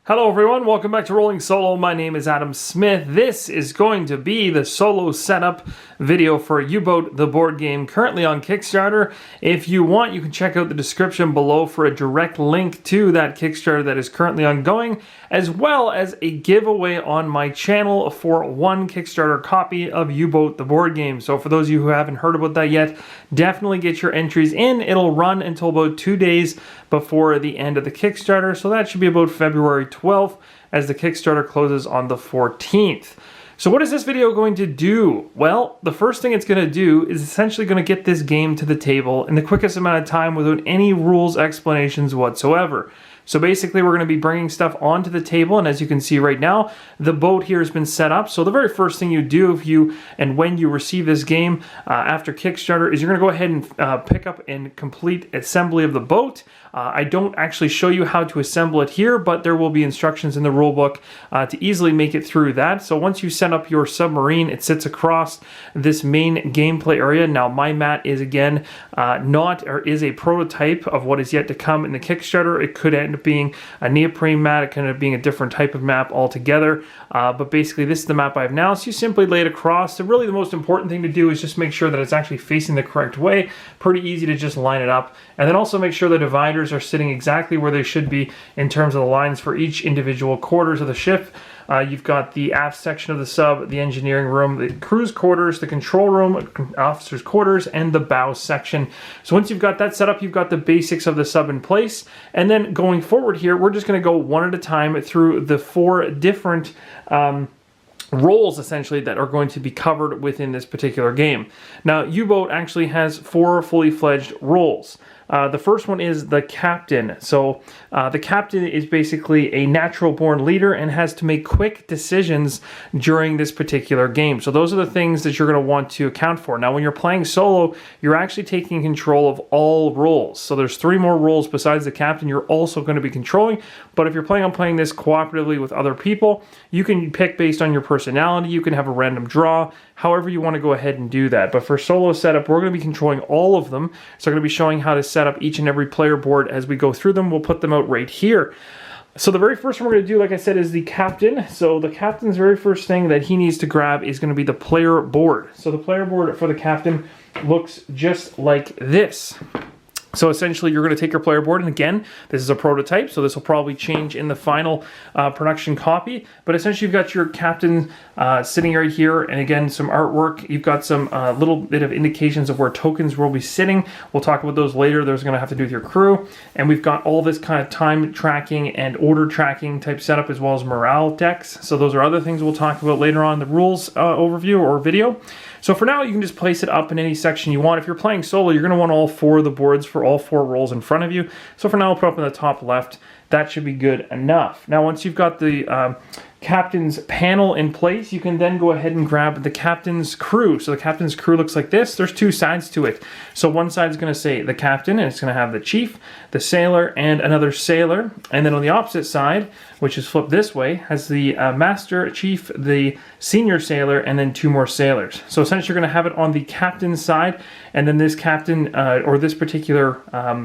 Hello everyone, welcome back to Rolling Solo. My name is Adam Smith. This is going to be the solo setup video for U-boat, the board game, currently on Kickstarter. If you want, you can check out the description below for a direct link to that Kickstarter that is currently ongoing, as well as a giveaway on my channel for one Kickstarter copy of U-boat, the board game. So for those of you who haven't heard about that yet, definitely get your entries in. It'll run until about 2 days before the end of the Kickstarter, so that should be about February 12th as the Kickstarter closes on the 14th. So what is this video going to do? Well, the first thing it's going to do is essentially going to get this game to the table in the quickest amount of time without any rules explanations whatsoever. So basically we're going to be bringing stuff onto the table, and as you can see right now, the boat here has been set up. So the very first thing you do if you and when you receive this game after Kickstarter is you're going to go ahead and pick up and complete assembly of the boat. I don't actually show you how to assemble it here, but there will be instructions in the rulebook to easily make it through that. So once you set up your submarine, it sits across this main gameplay area. Now my mat is again is a prototype of what is yet to come in the Kickstarter. It could end up being a neoprene mat, it could end up being a different type of map altogether. But basically this is the map I have now. So you simply lay it across. So really the most important thing to do is just make sure that it's actually facing the correct way. Pretty easy to just line it up. And then also make sure the dividers are sitting exactly where they should be in terms of the lines for each individual quarters of the ship. You've got the aft section of the sub, the engineering room, the crew's quarters, the control room, officer's quarters, and the bow section. So once you've got that set up, you've got the basics of the sub in place. And then going forward here, we're just going to go one at a time through the 4 different roles essentially that are going to be covered within this particular game. Now, U-boat actually has 4 fully fledged roles. The first one is the captain. So the captain is basically a natural born leader and has to make quick decisions during this particular game. So those are the things that you're going to want to account for. Now when you're playing solo, you're actually taking control of all roles. So there's 3 more roles besides the captain you're also going to be controlling. But if you're planning on playing this cooperatively with other people, you can pick based on your personality. You can have a random draw, however you want to go ahead and do that. But for solo setup, we're going to be controlling all of them. So I'm going to be showing how to set up each and every player board as we go through them. We'll put them out right here. So the very first one we're going to do, like I said, is the captain. So the captain's very first thing that he needs to grab is going to be the player board. So the player board for the captain looks just like this. So essentially you're going to take your player board, and again, this is a prototype, so this will probably change in the final production copy, but essentially you've got your captain sitting right here, and again, some artwork. You've got some little bit of indications of where tokens will be sitting. We'll talk about those later. Those are going to have to do with your crew, and we've got all this kind of time tracking and order tracking type setup, as well as morale decks. So those are other things we'll talk about later on in the rules overview or video. So for now, you can just place it up in any section you want. If you're playing solo, you're going to want all 4 of the boards for all 4 roles in front of you. So for now, I'll put up in the top left. That should be good enough. Now, once you've got the captain's panel in place, you can then go ahead and grab the captain's crew. So the captain's crew looks like this. There's 2 sides to it. So one side is going to say the captain, and it's going to have the chief, the sailor, and another sailor. And then on the opposite side, which is flipped this way, has the master, chief, the senior sailor, and then 2 more sailors. So essentially you're going to have it on the captain's side, and then this captain, or this particular,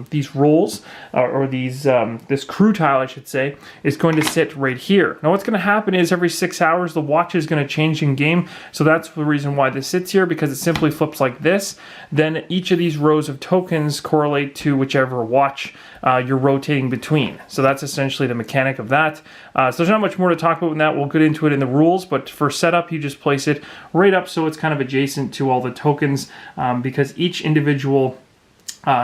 these roles, or these, this crew tile, I should say, is going to sit right here. Now what's going to happen is every 6 hours the watch is going to change in game, so that's the reason why this sits here, because it simply flips like this. Then each of these rows of tokens correlate to whichever watch you're rotating between. So that's essentially the mechanic of that. So there's not much more to talk about in that. We'll get into it in the rules, but for setup you just place it right up so it's kind of adjacent to all the tokens, because each individual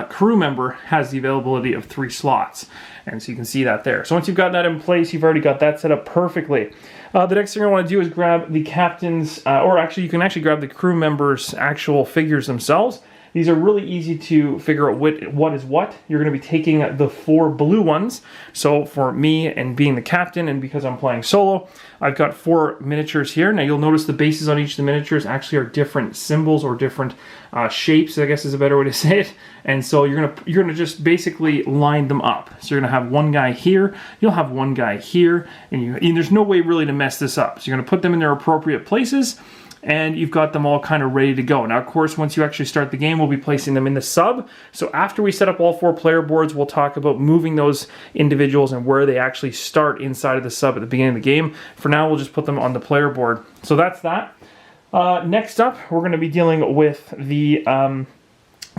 crew member has the availability of 3 slots. And so you can see that there. So once you've got that in place, you've already got that set up perfectly. The next thing I want to do is grab the captain's, or actually you can actually grab the crew members' actual figures themselves. These are really easy to figure out what is what. You're going to be taking the 4 blue ones. So for me and being the captain, and because I'm playing solo, I've got 4 miniatures here. Now you'll notice the bases on each of the miniatures actually are different symbols or different shapes, I guess is a better way to say it. And so you're gonna just basically line them up. So you're gonna have one guy here, you'll have one guy here, and there's no way really to mess this up. So you're gonna put them in their appropriate places. and you've got them all kind of ready to go. Now, of course, once you actually start the game, we'll be placing them in the sub. So after we set up all 4 player boards, we'll talk about moving those individuals and where they actually start inside of the sub at the beginning of the game. For now, we'll just put them on the player board. So that's that. Next up, we're going to be dealing with the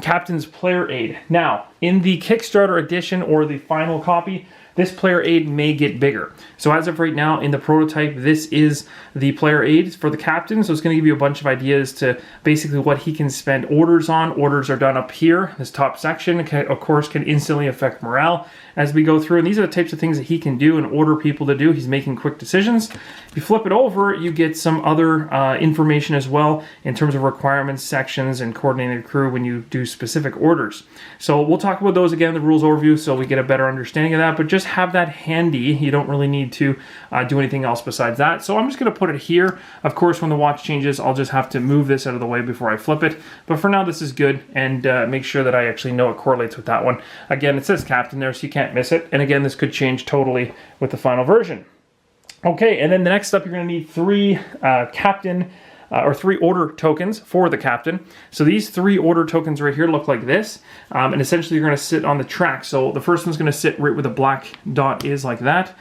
Captain's Player Aide. Now, in the Kickstarter edition or the final copy, this player aid may get bigger. So as of right now in the prototype, this is the player aid for the captain. So it's going to give you a bunch of ideas to basically what he can spend orders on. Orders are done up here. This top section, of course, can instantly affect morale as we go through. And these are the types of things that he can do and order people to do. He's making quick decisions. If you flip it over, you get some other information as well in terms of requirements, sections, and coordinating the crew when you do specific orders. So we'll talk about those again in the rules overview so we get a better understanding of that. But just have that handy. You don't really need to do anything else besides that. So I'm just going to put it here. Of course, when the watch changes, I'll just have to move this out of the way before I flip it. But for now, this is good, and make sure that I actually know it correlates with that one. Again, it says captain there, so you can't miss it. And again, this could change totally with the final version. Okay, and then the next up, you're going to need 3 captain or 3 order tokens for the captain. So these 3 order tokens right here look like this, and essentially you're going to sit on the track. So the first one's going to sit right where the black dot is, like that.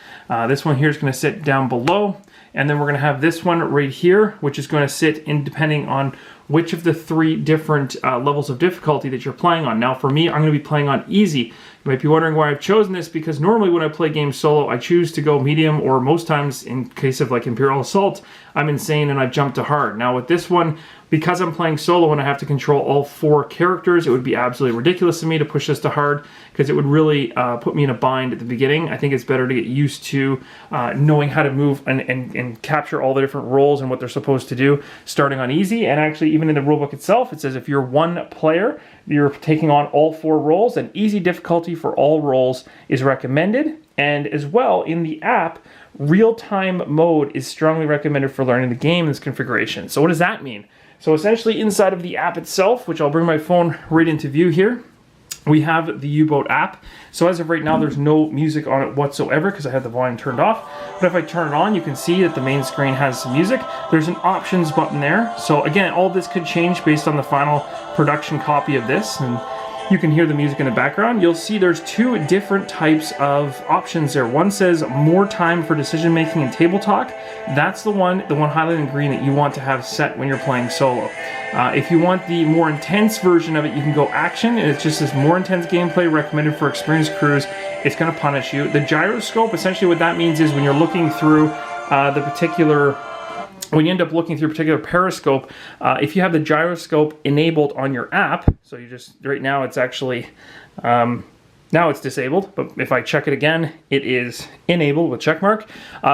This one here is going to sit down below, and then we're going to have this one right here, which is going to sit in depending on which of the 3 different levels of difficulty that you're playing on. Now for me, I'm going to be playing on easy. You might be wondering why I've chosen this, because normally when I play games solo, I choose to go medium, or most times in case of like Imperial Assault, I'm insane and I jump to hard. Now with this one, because I'm playing solo and I have to control all 4 characters, it would be absolutely ridiculous of me to push this to hard, because it would really put me in a bind at the beginning. I think it's better to get used to knowing how to move and capture all the different roles and what they're supposed to do, starting on easy. And actually, even in the rulebook itself, it says if you're 1 player, you're taking on all 4 roles, and easy difficulty for all roles is recommended. And as well, in the app, real-time mode is strongly recommended for learning the game in this configuration. So what does that mean? So essentially inside of the app itself, which I'll bring my phone right into view here, we have the U-boat app. So as of right now, there's no music on it whatsoever because I have the volume turned off. But if I turn it on, you can see that the main screen has some music. There's an options button there. So again, all this could change based on the final production copy of this. And you can hear the music in the background. You'll see there's 2 different types of options there. One says more time for decision making and table talk. That's the one highlighted in green that you want to have set when you're playing solo. If you want the more intense version of it, you can go action, and it just says more intense gameplay recommended for experienced crews. It's going to punish you. The gyroscope, essentially what that means is when you're looking through when you end up looking through a particular periscope, if you have the gyroscope enabled on your app, so you just, right now it's actually, now it's disabled, but if I check it again, it is enabled with check mark.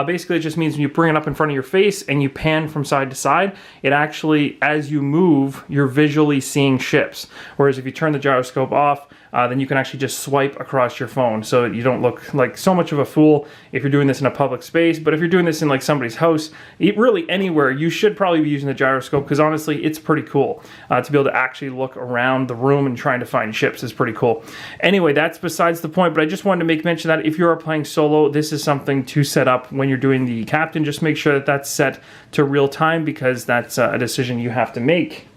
Basically, it just means when you bring it up in front of your face and you pan from side to side, it actually, as you move, you're visually seeing ships. Whereas if you turn the gyroscope off, then you can actually just swipe across your phone, so you don't look like so much of a fool if you're doing this in a public space. But if you're doing this in like somebody's house, really anywhere, you should probably be using the gyroscope, because honestly, it's pretty cool to be able to actually look around the room and trying to find ships is pretty cool. Anyway, that's besides the point, but I just wanted to make mention that if you are playing solo, this is something to set up when you're doing the captain. Just make sure that that's set to real time, because that's a decision you have to make.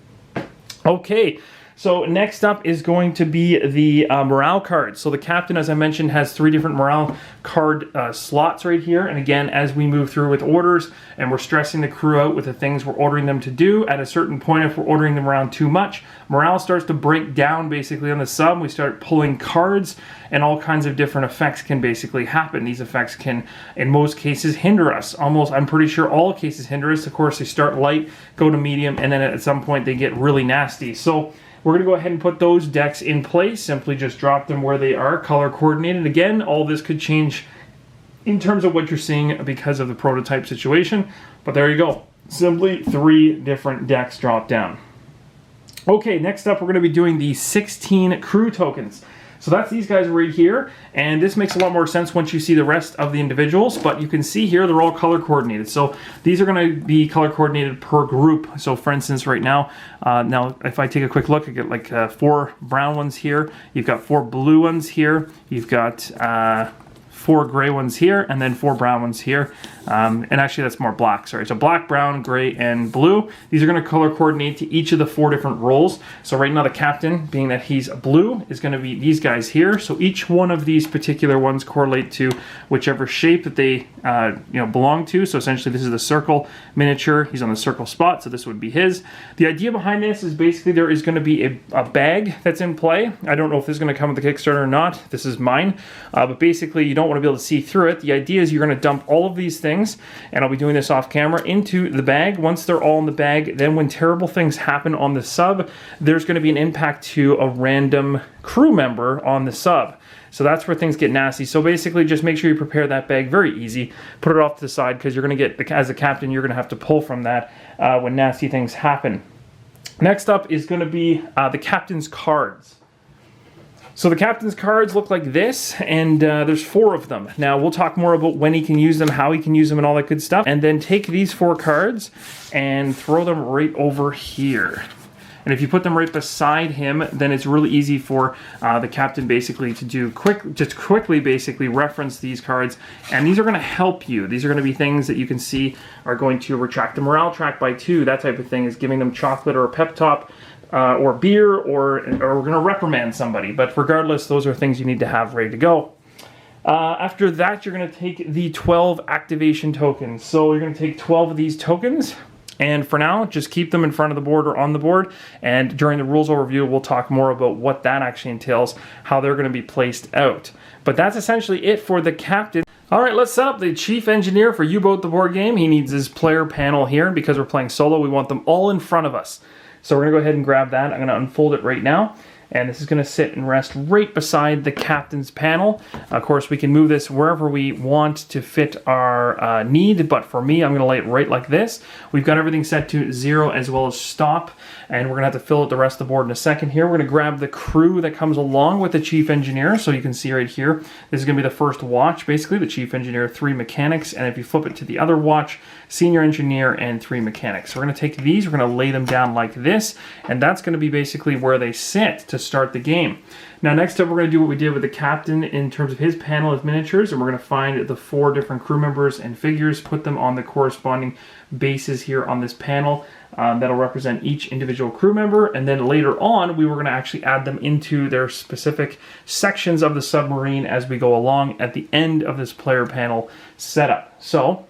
Okay. So next up is going to be the morale cards. So the captain, as I mentioned, has 3 different morale card slots right here. And again, as we move through with orders and we're stressing the crew out with the things we're ordering them to do, at a certain point, if we're ordering them around too much, morale starts to break down basically on the sub. We start pulling cards, and all kinds of different effects can basically happen. These effects can, in most cases, hinder us. Almost, I'm pretty sure all cases hinder us. Of course, they start light, go to medium, and then at some point they get really nasty. So we're going to go ahead and put those decks in place. Simply just drop them where they are, color coordinated. Again, all this could change in terms of what you're seeing because of the prototype situation. But there you go. Simply 3 different decks drop down. Okay, next up we're going to be doing the 16 crew tokens. So that's these guys right here, and this makes a lot more sense once you see the rest of the individuals, but you can see here they're all color coordinated. So these are going to be color coordinated per group. So for instance, right now, if I take a quick look, I get like 4 brown ones here, you've got 4 blue ones here, you've got 4 gray ones here, and then 4 brown ones here. And actually that's more black, sorry. So black, brown, gray, and blue. These are gonna color coordinate to each of the 4 different roles. So right now the captain, being that he's blue, is gonna be these guys here. So each one of these particular ones correlate to whichever shape that they belong to. So essentially this is the circle miniature. He's on the circle spot, so this would be his. The idea behind this is basically there is gonna be a bag that's in play. I don't know if this is gonna come with the Kickstarter or not. This is mine. But basically you don't wanna be able to see through it. The idea is you're gonna dump all of these things, and I'll be doing this off camera, into the bag. Once they're all in the bag, then when terrible things happen on the sub, there's going to be an impact to a random crew member on the sub. So that's where things get nasty. So basically just make sure you prepare that bag very easy. Put it off to the side, because you're going to get, as a captain, you're going to have to pull from that when nasty things happen. Next up is going to be the captain's cards. So the captain's cards look like this, and there's 4 of them. Now we'll talk more about when he can use them, how he can use them, and all that good stuff. And then take these 4 cards and throw them right over here. And if you put them right beside him, then it's really easy for the captain basically to do quickly basically reference these cards. And these are going to help you. These are going to be things that you can see are going to retract the morale track by 2. That type of thing is giving them chocolate or a pep talk. Or beer, or we're going to reprimand somebody. But regardless, those are things you need to have ready to go. After that, you're going to take the 12 activation tokens. So you're going to take 12 of these tokens, and for now, just keep them in front of the board or on the board. And during the rules overview, we'll talk more about what that actually entails, how they're going to be placed out. But that's essentially it for the captain. All right, let's set up the chief engineer for U-boat the board game. He needs his player panel here, and because we're playing solo, we want them all in front of us. So we're going to go ahead and grab that. I'm going to unfold it right now. And this is going to sit and rest right beside the captain's panel. Of course, we can move this wherever we want to fit our need. But for me, I'm going to lay it right like this. We've got everything set to 0 as well as stop. And we're going to have to fill out the rest of the board in a second here. We're going to grab the crew that comes along with the chief engineer. So you can see right here, this is going to be the first watch, basically. The chief engineer, 3 mechanics. And if you flip it to the other watch, senior engineer and 3 mechanics. So we're going to take these, we're going to lay them down like this. And that's going to be basically where they sit to start the game. Now next up we're going to do what we did with the captain in terms of his panel of miniatures, and we're going to find the 4 different crew members and figures, put them on the corresponding bases here on this panel. That'll represent each individual crew member, and then later on we were going to actually add them into their specific sections of the submarine as we go along at the end of this player panel setup. So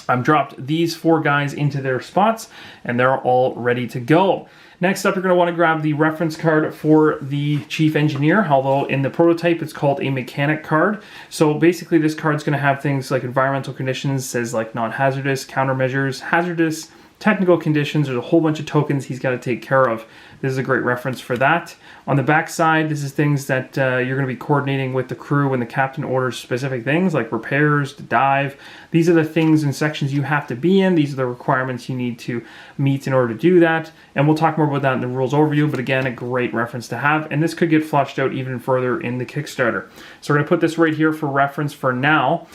I've dropped these 4 guys into their spots, and they're all ready to go. Next up, you're going to want to grab the reference card for the chief engineer, although in the prototype it's called a mechanic card. So basically this card's going to have things like environmental conditions, says like non-hazardous, countermeasures, hazardous, technical conditions. There's a whole bunch of tokens he's got to take care of. This is a great reference for that. On the back side, this is things that you're going to be coordinating with the crew when the captain orders specific things like repairs, to dive. These are the things and sections you have to be in. These are the requirements you need to meet in order to do that. And we'll talk more about that in the rules overview, but again, a great reference to have. And this could get flushed out even further in the Kickstarter. So we're going to put this right here for reference for now.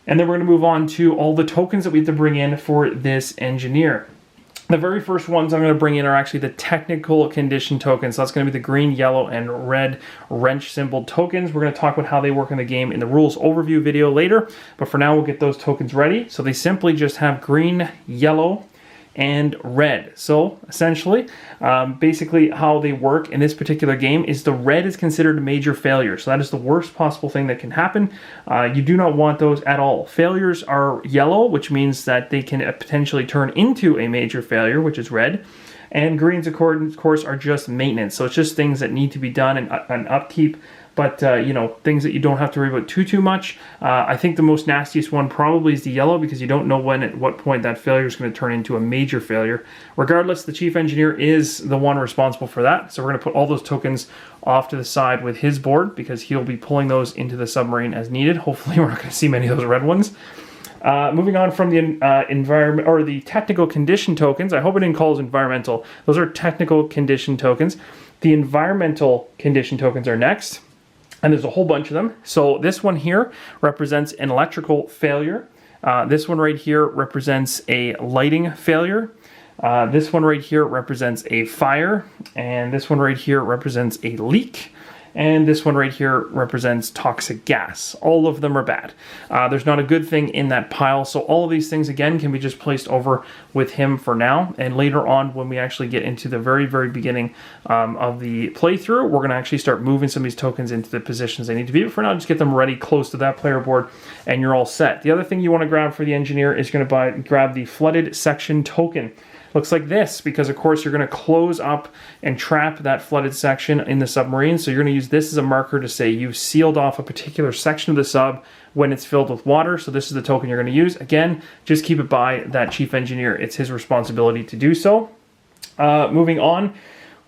And then we're going to move on to all the tokens that we have to bring in for this engineer. The very first ones I'm going to bring in are actually the technical condition tokens. So that's going to be the green, yellow, and red wrench symbol tokens. We're going to talk about how they work in the game in the rules overview video later. But for now, we'll get those tokens ready. So they simply just have green, yellow, and red. So essentially, basically how they work in this particular game is the red is considered a major failure. So that is the worst possible thing that can happen. You do not want those at all. Failures are yellow, which means that they can potentially turn into a major failure, which is red. And greens, of course, are just maintenance. So it's just things that need to be done and upkeep. But, you know, things that you don't have to worry about too much. I think the most nastiest one probably is the yellow, because you don't know when, at what point that failure is going to turn into a major failure. Regardless, the chief engineer is the one responsible for that. So we're going to put all those tokens off to the side with his board, because he'll be pulling those into the submarine as needed. Hopefully we're not going to see many of those red ones. Moving on from the environment or the technical condition tokens. I hope I didn't call those environmental. Those are technical condition tokens. The environmental condition tokens are next. And there's a whole bunch of them. So this one here represents an electrical failure. This one right here represents a lighting failure. This one right here represents a fire. And this one right here represents a leak. and this one right here represents toxic gas. All of them are bad. There's not a good thing in that pile, so all of these things again can be just placed over with him for now, and later on when we actually get into the very beginning of the playthrough, we're going to actually start moving some of these tokens into the positions they need to be. But for now, just get them ready close to that player board and you're all set. The other thing you want to grab for the engineer is going to grab the flooded section token. Looks like this, because of course you're going to close up and trap that flooded section in the submarine. So you're going to use this as a marker to say you've sealed off a particular section of the sub when it's filled with water. So this is the token you're going to use. Again, just keep it by that chief engineer. It's his responsibility to do so. Moving on,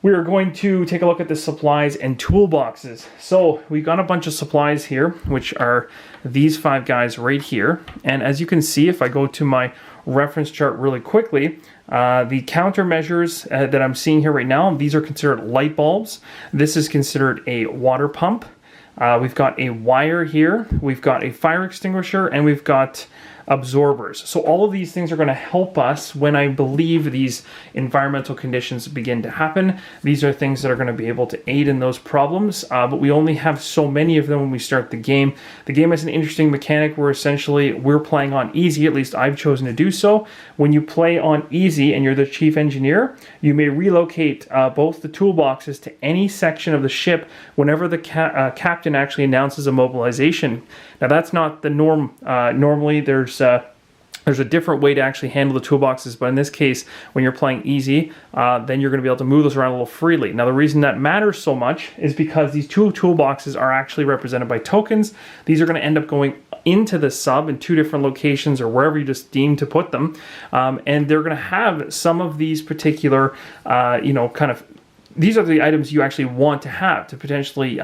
we are going to take a look at the supplies and toolboxes. So we've got a bunch of supplies here, which are these 5 guys right here. And as you can see, if I go to my reference chart really quickly, the countermeasures that I'm seeing here right now, these are considered light bulbs. This is considered a water pump. We've got a wire here, we've got a fire extinguisher, and we've got absorbers. So all of these things are going to help us when I believe these environmental conditions begin to happen. These are things that are going to be able to aid in those problems, but we only have so many of them when we start the game. The game has an interesting mechanic where essentially we're playing on easy, at least I've chosen to do so. When you play on easy and you're the chief engineer, you may relocate both the toolboxes to any section of the ship whenever the captain actually announces a mobilization. Now that's not the norm. Normally there's a different way to actually handle the toolboxes, but in this case, when you're playing easy, then you're going to be able to move those around a little freely. Now the reason that matters so much is because these 2 toolboxes are actually represented by tokens. These are going to end up going into the sub in 2 different locations or wherever you just deem to put them, and they're going to have some of these particular, these are the items you actually want to have to potentially,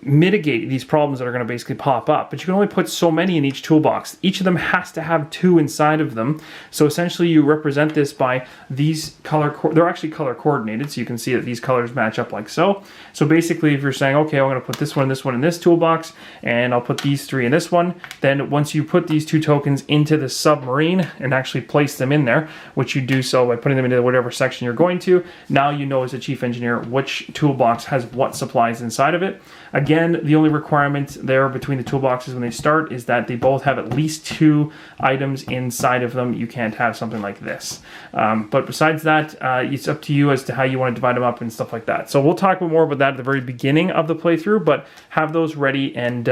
mitigate these problems that are going to basically pop up. But you can only put so many in each toolbox. Each of them has to have 2 inside of them. So essentially you represent this by these they're actually color coordinated, so you can see that these colors match up like so. So basically if you're saying, okay, I'm going to put this one in this toolbox, and I'll put these 3 in this one, then once you put these 2 tokens into the submarine and actually place them in there, which you do so by putting them into whatever section you're going to, now you know as a chief engineer which toolbox has what supplies inside of it. Again, the only requirement there between the toolboxes when they start is that they both have at least 2 items inside of them. You can't have something like this. But besides that, it's up to you as to how you want to divide them up and stuff like that. So we'll talk more about that at the very beginning of the playthrough, but have those ready, and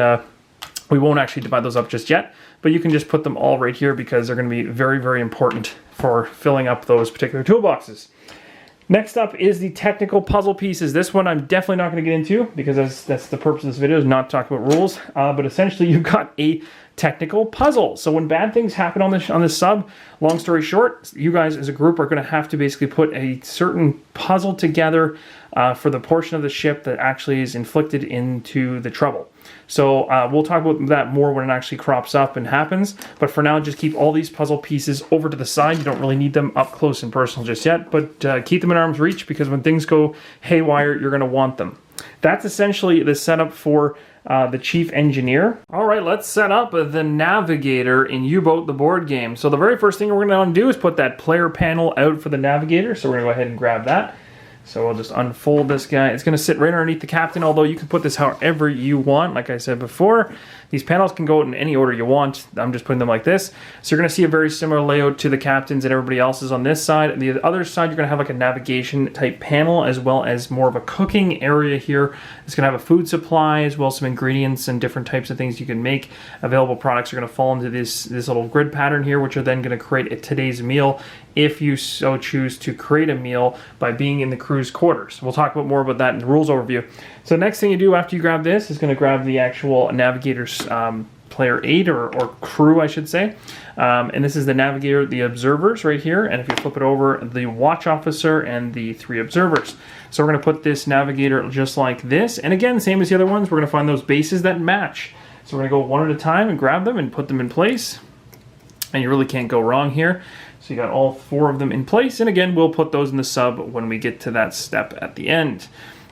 we won't actually divide those up just yet, but you can just put them all right here because they're going to be very important for filling up those particular toolboxes. Next up is the technical puzzle pieces. This one I'm definitely not going to get into because that's the purpose of this video, is not to talk about rules. But essentially you've got a technical puzzle. So when bad things happen on this sub, long story short, you guys as a group are going to have to basically put a certain puzzle together for the portion of the ship that actually is inflicted into the trouble. So we'll talk about that more when it actually crops up and happens. But for now, just keep all these puzzle pieces over to the side. You don't really need them up close and personal just yet, but keep them in arm's reach because when things go haywire, you're going to want them. That's essentially the setup for the chief engineer. All right, let's set up the Navigator in U-boat, the board game. So the very first thing we're going to want to do is put that player panel out for the Navigator. So we're going to go ahead and grab that. So we'll just unfold this guy. It's going to sit right underneath the captain, although you can put this however you want. Like I said before, these panels can go in any order you want. I'm just putting them like this. So you're going to see a very similar layout to the captain's and everybody else's on this side. And the other side, you're going to have like a navigation type panel, as well as more of a cooking area here. It's going to have a food supply, as well as some ingredients and different types of things you can make. Available products are going to fall into this little grid pattern here, which are then going to create today's meal if you so choose to create a meal by being in the crew's quarters. We'll talk about more about that in the rules overview. So the next thing you do after you grab this is going to grab the actual Navigator's player aid or crew, I should say. And this is the Navigator, the observers right here. And if you flip it over, the watch officer and the 3 observers. So we're going to put this Navigator just like this. And again, same as the other ones, we're going to find those bases that match. So we're going to go one at a time and grab them and put them in place. And you really can't go wrong here. So you got all 4 of them in place. And again, we'll put those in the sub when we get to that step at the end.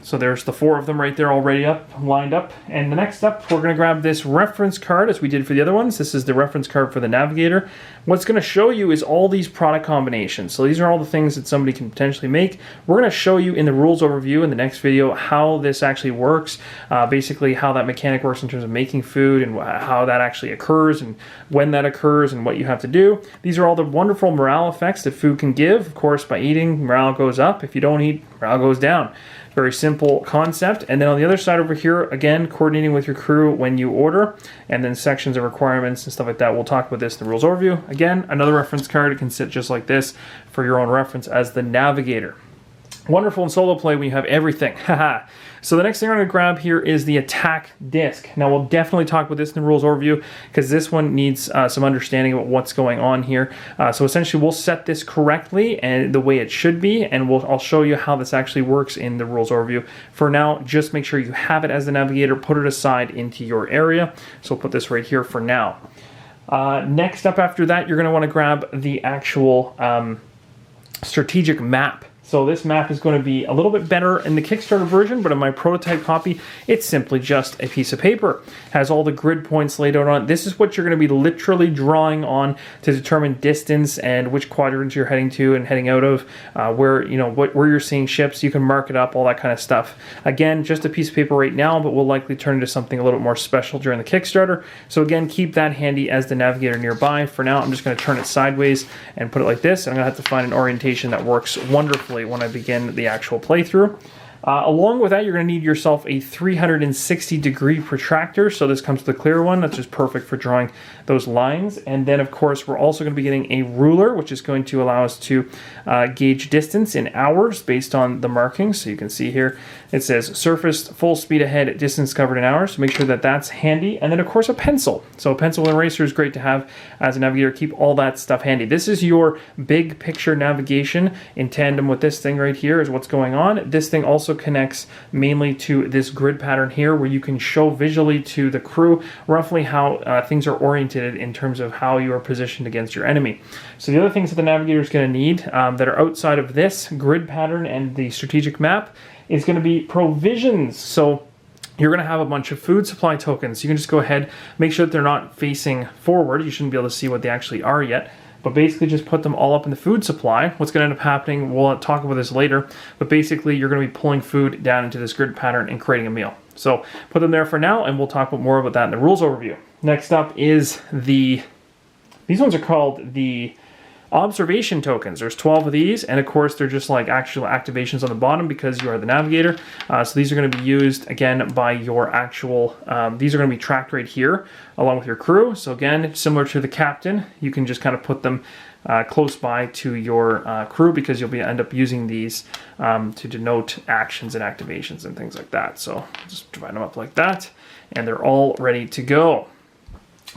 So there's the 4 of them right there already lined up. And the next up, we're going to grab this reference card as we did for the other ones. This is the reference card for the Navigator. What's going to show you is all these product combinations. So these are all the things that somebody can potentially make. We're going to show you in the rules overview in the next video how this actually works, basically how that mechanic works in terms of making food and how that actually occurs and when that occurs and what you have to do. These are all the wonderful morale effects that food can give. Of course, by eating, morale goes up. If you don't eat, morale goes down. Very simple concept. And then on the other side over here, again, coordinating with your crew when you order, and then sections of requirements and stuff like that. We'll talk about this in the rules overview. Again, another reference card. It can sit just like this for your own reference as the Navigator. Wonderful in solo play when you have everything. Haha. So the next thing I'm going to grab here is the attack disc. Now we'll definitely talk about this in the rules overview because this one needs some understanding about what's going on here. So essentially we'll set this correctly and the way it should be, and I'll show you how this actually works in the rules overview. For now, just make sure you have it as the Navigator, put it aside into your area. So we'll put this right here for now. Next up after that, you're going to want to grab the actual strategic map. So this map is going to be a little bit better in the Kickstarter version, but in my prototype copy, it's simply just a piece of paper. It has all the grid points laid out on it. This is what you're going to be literally drawing on to determine distance and which quadrants you're heading to and heading out of, where you're seeing ships. You can mark it up, all that kind of stuff. Again, just a piece of paper right now, but we'll likely turn into something a little bit more special during the Kickstarter. So again, keep that handy as the Navigator nearby. For now, I'm just going to turn it sideways and put it like this. I'm going to have to find an orientation that works wonderfully when I begin the actual playthrough. Along with that, you're going to need yourself a 360-degree protractor. So this comes with a clear one. That's just perfect for drawing those lines. And then, of course, we're also going to be getting a ruler, which is going to allow us to gauge distance in hours based on the markings. So you can see here, it says surfaced, full speed ahead, distance covered in hours. So make sure that that's handy. And then, of course, a pencil. So a pencil and eraser is great to have as a Navigator. Keep all that stuff handy. This is your big picture navigation in tandem with this thing right here is what's going on. This thing also connects mainly to this grid pattern here where you can show visually to the crew roughly how things are oriented in terms of how you are positioned against your enemy. So the other things that the Navigator is going to need that are outside of this grid pattern and the strategic map is going to be provisions. So you're going to have a bunch of food supply tokens. You can just go ahead, make sure that they're not facing forward. You shouldn't be able to see what they actually are yet. But basically just put them all up in the food supply. What's going to end up happening, we'll talk about this later, but basically you're going to be pulling food down into this grid pattern and creating a meal. So put them there for now, and we'll talk more about that in the rules overview. Next up is these ones are called the observation tokens. There's 12 of these, and of course they're just like actual activations on the bottom because you are the Navigator. So these are going to be used again by your actual, these are going to be tracked right here along with your crew. So again, similar to the captain, you can just kind of put them close by to your crew because you'll end up using these to denote actions and activations and things like that. So just divide them up like that, and they're all ready to go.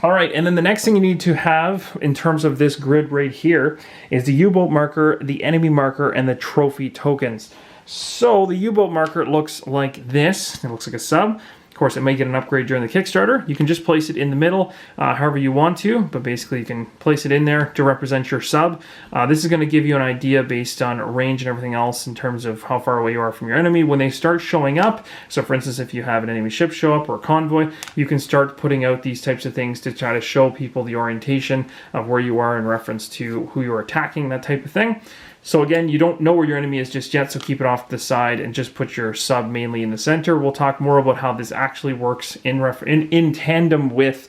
All right, and then the next thing you need to have in terms of this grid right here is the U-boat marker, the enemy marker, and the trophy tokens. So the U-boat marker looks like this. It looks like a sub. Of course, it may get an upgrade during the Kickstarter. You can just place it in the middle however you want to, but basically you can place it in there to represent your sub. This is going to give you an idea based on range and everything else in terms of how far away you are from your enemy when they start showing up. So for instance, if you have an enemy ship show up or a convoy, you can start putting out these types of things to try to show people the orientation of where you are in reference to who you're attacking, that type of thing. So again, you don't know where your enemy is just yet, so keep it off to the side and just put your sub mainly in the center. We'll talk more about how this actually works in tandem with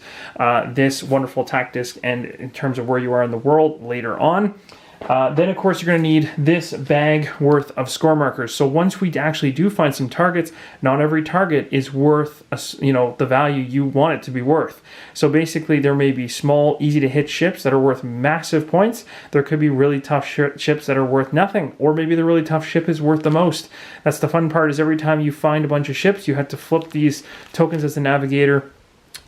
this wonderful attack disc and in terms of where you are in the world later on. Then, of course, you're going to need this bag worth of score markers. So once we actually do find some targets, not every target is worth the value you want it to be worth. So basically, there may be small, easy-to-hit ships that are worth massive points. There could be really tough ships that are worth nothing, or maybe the really tough ship is worth the most. That's the fun part, is every time you find a bunch of ships, you have to flip these tokens as the Navigator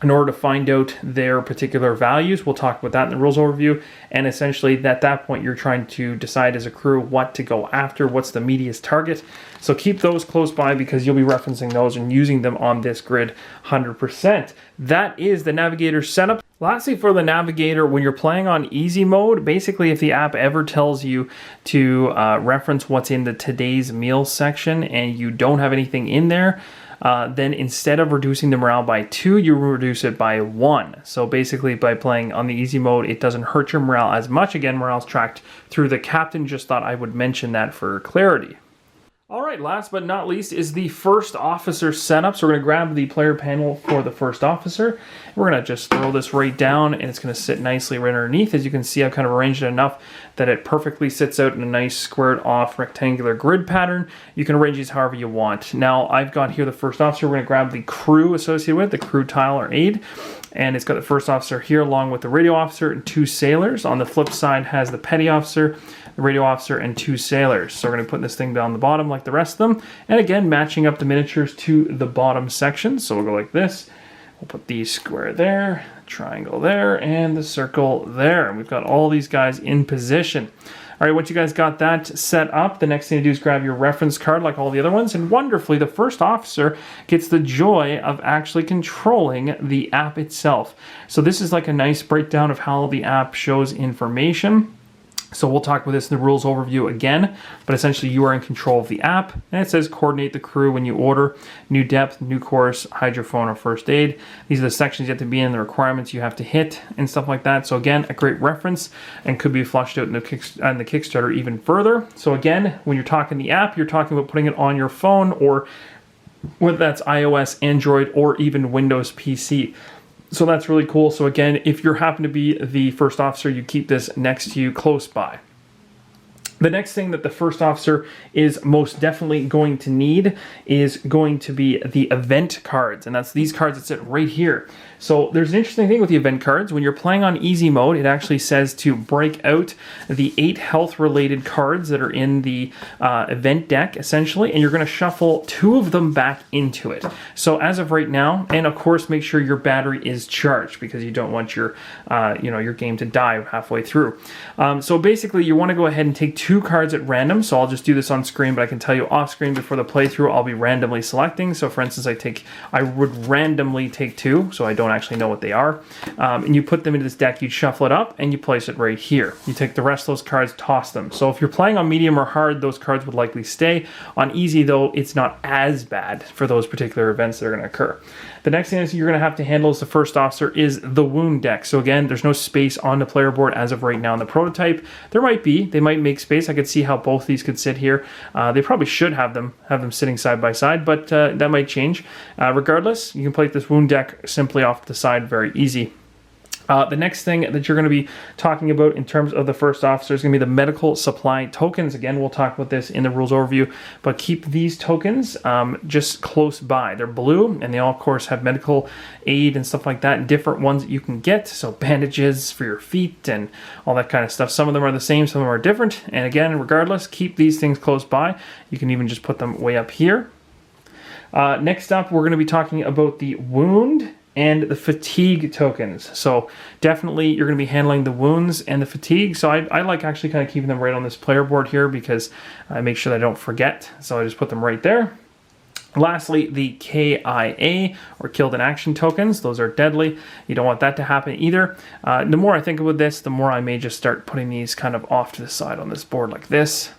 in order to find out their particular values. We'll talk about that in the rules overview. And essentially, at that point, you're trying to decide as a crew what to go after, what's the meatiest target. So keep those close by because you'll be referencing those and using them on this grid 100%. That is the Navigator setup. Lastly, for the Navigator, when you're playing on easy mode, basically if the app ever tells you to reference what's in the today's meal section and you don't have anything in there, then instead of reducing the morale by 2, you reduce it by 1. So basically by playing on the easy mode, it doesn't hurt your morale as much. Again, morale's tracked through the captain. Just thought I would mention that for clarity. All right, last but not least is the first officer setup. So we're going to grab the player panel for the first officer. We're going to just throw this right down, and it's going to sit nicely right underneath. As you can see, I've kind of arranged it enough that it perfectly sits out in a nice squared off rectangular grid pattern. You can arrange these however you want. Now, I've got here the first officer. We're going to grab the crew associated with, the crew tile or aide. And it's got the first officer here along with the radio officer and 2 sailors. On the flip side has the petty officer, the radio officer, and 2 sailors. So we're going to put this thing down the bottom like the rest of them. And again, matching up the miniatures to the bottom section. So we'll go like this. We'll put the square there, triangle there, and the circle there. And we've got all these guys in position. All right, once you guys got that set up, the next thing to do is grab your reference card like all the other ones. And wonderfully, the first officer gets the joy of actually controlling the app itself. So this is like a nice breakdown of how the app shows information. So we'll talk about this in the rules overview again, but essentially you are in control of the app, and it says coordinate the crew when you order, new depth, new course, hydrophone, or first aid. These are the sections you have to be in, the requirements you have to hit, and stuff like that. So again, a great reference and could be flushed out in the Kickstarter even further. So again, when you're talking the app, you're talking about putting it on your phone, or whether that's iOS, Android, or even Windows PC. So that's really cool. So again, if you happen to be the first officer, you keep this next to you close by. The next thing that the first officer is most definitely going to need is going to be the event cards. And that's these cards that sit right here. So there's an interesting thing with the event cards. When you're playing on easy mode, it actually says to break out the 8 health related cards that are in the event deck, essentially, and you're going to shuffle 2 of them back into it. So as of right now, and of course, make sure your battery is charged because you don't want your your game to die halfway through. So basically, you want to go ahead and take 2 cards at random. So I'll just do this on screen, but I can tell you off screen before the playthrough, I'll be randomly selecting. So for instance, I would randomly take 2, so I don't actually know what they are. And you put them into this deck, you shuffle it up, and you place it right here. You take the rest of those cards, toss them. So if you're playing on medium or hard, those cards would likely stay. On easy, though, it's not as bad for those particular events that are going to occur. The next thing is you're going to have to handle as the first officer is the wound deck. So again, there's no space on the player board as of right now in the prototype. There might be. They might make space. I could see how both these could sit here. They probably should have them sitting side by side, but that might change. Regardless, you can play this wound deck simply off to the side, very easy. The next thing that you're going to be talking about in terms of the first officer is going to be the medical supply tokens. Again, we'll talk about this in the rules overview, but keep these tokens just close by. They're blue, and they all, of course, have medical aid and stuff like that, different ones that you can get. So bandages for your feet and all that kind of stuff. Some of them are the same, some of them are different. And again, regardless, keep these things close by. You can even just put them way up here. Next up, we're going to be talking about the wound and the fatigue tokens. So definitely you're going to be handling the wounds and the fatigue. So I like actually kind of keeping them right on this player board here because I make sure that I don't forget. So I just put them right there. Lastly, the KIA, or killed in action tokens. Those are deadly. You don't want that to happen either. The more I think about this, the more I may just start putting these kind of off to the side on this board like this.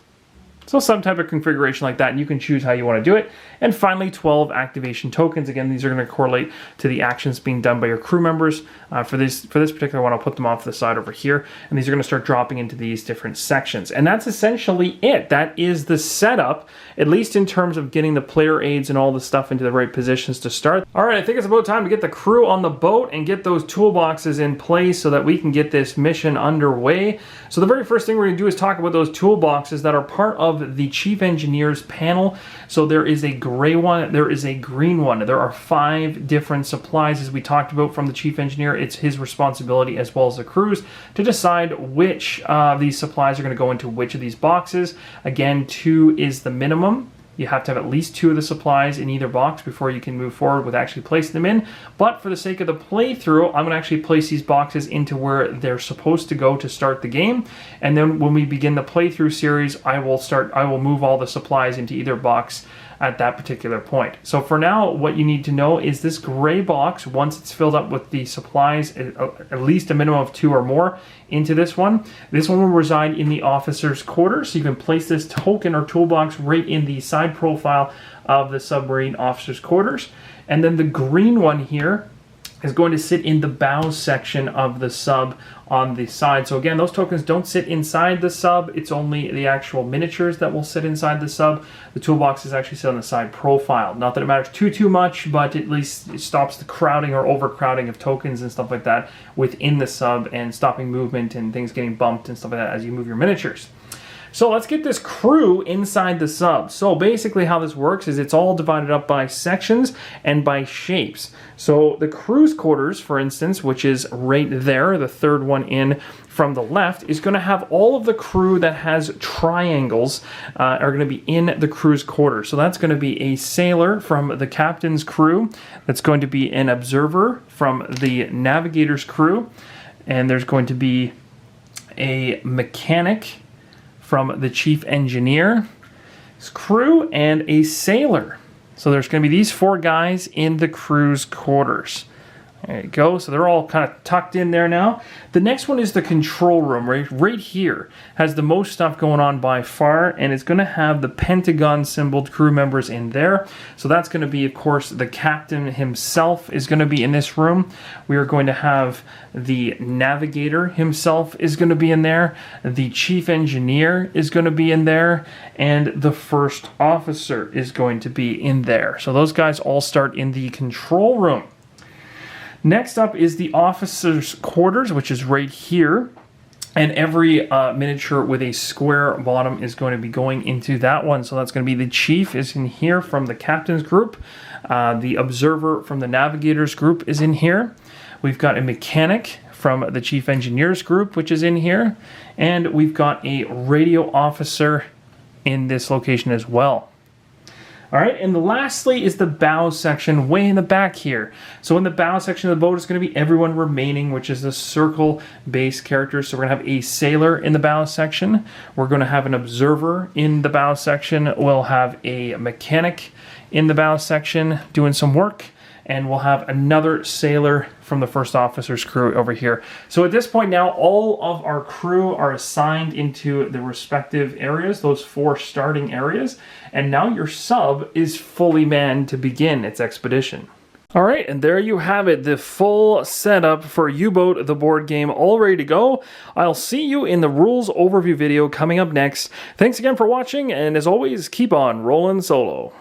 So some type of configuration like that, and you can choose how you want to do it. And finally, 12 activation tokens. Again, these are going to correlate to the actions being done by your crew members. For this particular one, I'll put them off to the side over here, and these are going to start dropping into these different sections. And that's essentially it. That is the setup, at least in terms of getting the player aids and all the stuff into the right positions to start. All right, I think it's about time to get the crew on the boat and get those toolboxes in place so that we can get this mission underway. So the very first thing we're going to do is talk about those toolboxes that are part of the Chief Engineer's panel. So there is a gray one, there is a green one. There are 5 different supplies, as we talked about, from the Chief Engineer. It's his responsibility, as well as the crew's, to decide which of these supplies are going to go into which of these boxes. Again, 2 is the minimum. You have to have at least 2 of the supplies in either box before you can move forward with actually placing them in. But for the sake of the playthrough, I'm going to actually place these boxes into where they're supposed to go to start the game. And then when we begin the playthrough series, I will move all the supplies into either box at that particular point. So for now, what you need to know is this gray box, once it's filled up with the supplies, at least a minimum of 2 or more into this one will reside in the officer's quarters. So you can place this token or toolbox right in the side profile of the submarine officer's quarters. And then the green one here is going to sit in the bow section of the sub on the side. So again, those tokens don't sit inside the sub. It's only the actual miniatures that will sit inside the sub. The toolboxes actually sit on the side profile. Not that it matters too much, but at least it stops the crowding or overcrowding of tokens and stuff like that within the sub, and stopping movement and things getting bumped and stuff like that as you move your miniatures. So let's get this crew inside the sub. So basically how this works is it's all divided up by sections and by shapes. So the crew's quarters, for instance, which is right there, the third one in from the left, is going to have all of the crew that has triangles are going to be in the crew's quarters. So that's going to be a sailor from the captain's crew. That's going to be an observer from the navigator's crew. And there's going to be a mechanic from the chief engineer's crew, and a sailor. So there's going to be these 4 guys in the crew's quarters. There you go. So they're all kind of tucked in there now. The next one is the control room. Right here has the most stuff going on by far, and it's going to have the pentagon symboled crew members in there. So that's going to be, of course, the captain himself is going to be in this room. We are going to have the navigator himself is going to be in there. The chief engineer is going to be in there, and the first officer is going to be in there. So those guys all start in the control room. Next up is the officer's quarters, which is right here. And every miniature with a square bottom is going to be going into that one. So that's going to be the chief is in here from the captain's group. The observer from the navigator's group is in here. We've got a mechanic from the chief engineer's group, which is in here. And we've got a radio officer in this location as well. All right, and lastly is the bow section way in the back here. So in the bow section of the boat is going to be everyone remaining, which is the circle-based characters. So we're going to have a sailor in the bow section. We're going to have an observer in the bow section. We'll have a mechanic in the bow section doing some work. And we'll have another sailor from the first officer's crew over here. So at this point now, all of our crew are assigned into the respective areas, those 4 starting areas. And now your sub is fully manned to begin its expedition. All right, and there you have it, the full setup for U-boat, the board game, all ready to go. I'll see you in the rules overview video coming up next. Thanks again for watching, and as always, keep on rolling solo.